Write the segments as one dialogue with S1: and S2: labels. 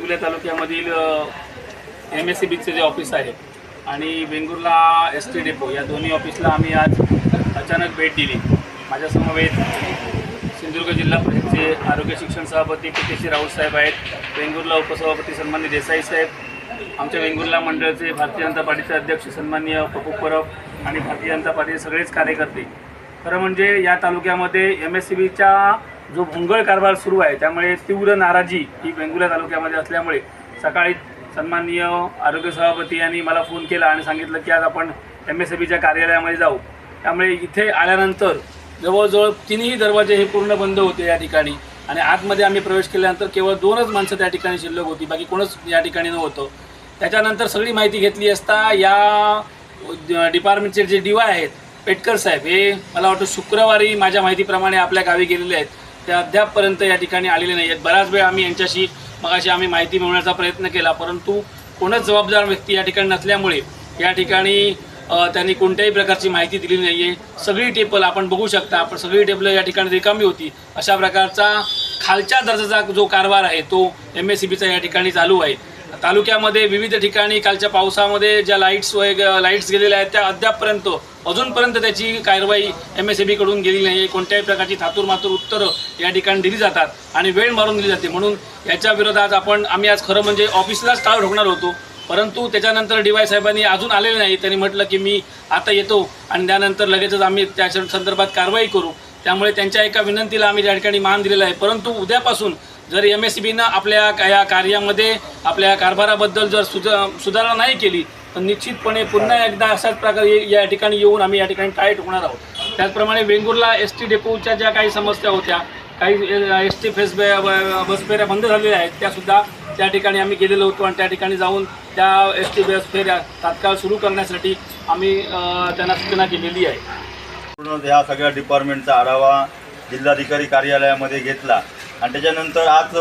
S1: वेंगुर्ला तालुक्यामधील MSCBचे जे ऑफिस आहे आणि वेंगुर्ला ST डेपो या दोन्ही ऑफिसला आम्ही आज अचानक भेट दिली। माझ्या समवेत सिंधुदुर्ग जिल्हा परिषदेचे आरोग्य शिक्षण सभापती PKC राऊत साहेब आहेत, वेंगुर्ला उपसभापती सन्माननीय देसाई साहेब, आमच्या वेंगुर्ला मंडळाचे भारतीय जनता पार्टीचे अध्यक्ष सन्माननीय पप्पू परब आणि भारतीय जनता पार्टीचे सगळेच कार्यकर्ते। खरं म्हणजे या तालुक्यामध्ये MSCBचा जो भोंगळ कारभार सुरू आहे त्यामुळे तीव्र नाराजी ही वेंगुर्ला तालुक्यामध्ये असल्यामुळे सकाळी सन्माननीय आरोग्य सभापती यांनी मला फोन केला आणि सांगितलं की आज आपण MSCBच्या कार्यालयामध्ये जाऊ। त्यामुळे इथे आल्यानंतर जवळजवळ तिन्ही दरवाजे हे पूर्ण बंद होते या ठिकाणी आणि आतमध्ये आम्ही प्रवेश केल्यानंतर केवळ 2च माणसं त्या ठिकाणी शिल्लक होती, बाकी कोणच या ठिकाणी नव्हतं। त्याच्यानंतर सगळी माहिती घेतली असता या डिपार्टमेंटचे जे DY आहेत पेटकर साहेब हे मला वाटतं शुक्रवारी माझ्या माहितीप्रमाणे आपल्या गावी गेलेले आहेत, ते अद्यापपर्यंत या ठिकाणी आलेले नाही आहेत। बराच वेळ आम्ही यांच्याशी मगाशी आम्ही माहिती मिळवण्याचा प्रयत्न केला, परंतु कोणच जबाबदार व्यक्ती या ठिकाणी नसल्यामुळे या ठिकाणी त्यांनी कोणत्याही प्रकारची माहिती दिली नाही आहे। सगळी टेबल आपण बघू शकता, आपण सगळी टेबल या ठिकाणी रिकामी होती। अशा प्रकारचा खालच्या दर्जाचा जो कारभार आहे तो MSCBचा या ठिकाणी चालू आहे। तालुक्यामध्ये विविध ठिकाणी कालच्या पावसामध्ये ज्या लाईट्स गेलेल्या आहेत त्या अजूनपर्यंत त्याची कारवाई MSCB कडून गेली नाही आहे। कोणत्याही प्रकारची थातूरमातूर उत्तरं या ठिकाणी दिली जातात आणि वेळ मारून दिली जाते, म्हणून याच्या विरोधात आम्ही आज खरं म्हणजे ऑफिसलाच टाळ ठोकणार होतो, परंतु त्याच्यानंतर DY साहेबांनी अजून आलेले नाही। त्यांनी म्हटलं की मी आता येतो आणि त्यानंतर लगेचच आम्ही त्या संदर्भात कारवाई करू। त्यामुळे त्यांच्या एका विनंतीला आम्ही त्या ठिकाणी मान दिलेला आहे, परंतु उद्यापासून जर MSCBनं आपल्या या कार्यामध्ये आपल्या कारभाराबद्दल जर सुधारणा नाही केली तर निश्चितपणे पुन्हा एकदा अशाच प्रकारे या ठिकाणी येऊन आम्ही या ठिकाणी टाळे ठोकणार आहोत। त्याचप्रमाणे वेंगुर्ला ST डेपोच्या ज्या काही समस्या होत्या, काही ST बस फेऱ्या बंद झालेल्या आहेत, त्यासुद्धा त्या ठिकाणी आम्ही गेलेलो होतो आणि त्या ठिकाणी जाऊन त्या ST बस फेऱ्या तात्काळ सुरू करण्यासाठी आम्ही त्यांना सूचना केलेली आहे।
S2: पूर्ण ह्या सगळ्या डिपार्टमेंटचा आढावा जिल्हाधिकारी कार्यालयामध्ये घेतला आणि त्याच्यानंतर आज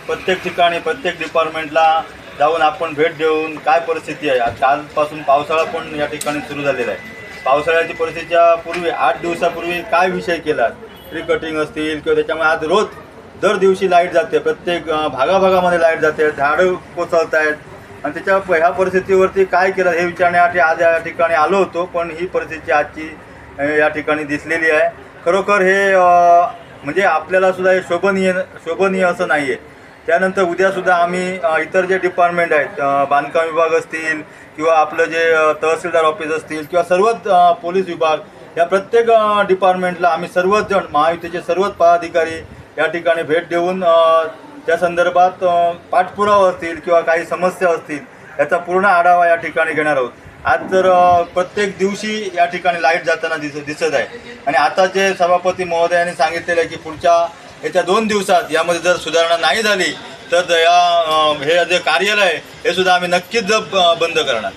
S2: प्रत्येक ठिकाणी प्रत्येक डिपार्टमेंटला जाऊन आपण भेट देऊन काय परिस्थिती आहे। आज कालपासून पावसाळा पण या ठिकाणी सुरू झालेला आहे। पावसाळ्याची परिस्थितीच्या पूर्वी 8 दिवसापूर्वी काय विषय केला, ट्री कटिंग असतील किंवा त्याच्यामुळे आज रोज दर दिवशी लाईट जाते, प्रत्येक भागाभागामध्ये लाईट जाते, झाडं कोसळत आहेत आणि ह्या परिस्थितीवरती काय केलं हे विचारण्यासाठी आज या ठिकाणी आलो होतो, पण ही परिस्थिती आजची या ठिकाणी दिसलेली आहे। खरोखर हे म्हणजे आपल्याला सुद्धा हे शोभनीय असं नाही आहे। त्यानंतर उद्यासुद्धा आम्ही इतर जे डिपार्टमेंट आहेत, बांधकाम विभाग असतील किंवा आपलं जे तहसीलदार ऑफिस असतील किंवा सर्वच पोलीस विभाग या प्रत्येक डिपार्टमेंटला आम्ही सर्वच जण महायुतीचे सर्वच पदाधिकारी या ठिकाणी भेट देऊन त्या संदर्भात पाठपुरावा असतील किंवा काही समस्या असतील याचा पूर्ण आढावा या ठिकाणी घेणार आहोत। आज तर प्रत्येक दिवशी या ठिकाणी लाईट जाताना दिसत आहे आणि आता जे सभापती महोदयांनी सांगितलेलं आहे की पुढच्या येत्या 2 दिवसात यामध्ये जर सुधारणा नाही झाली तर हे जे कार्यालय हे सुद्धा आम्ही नक्कीच बंद करणार।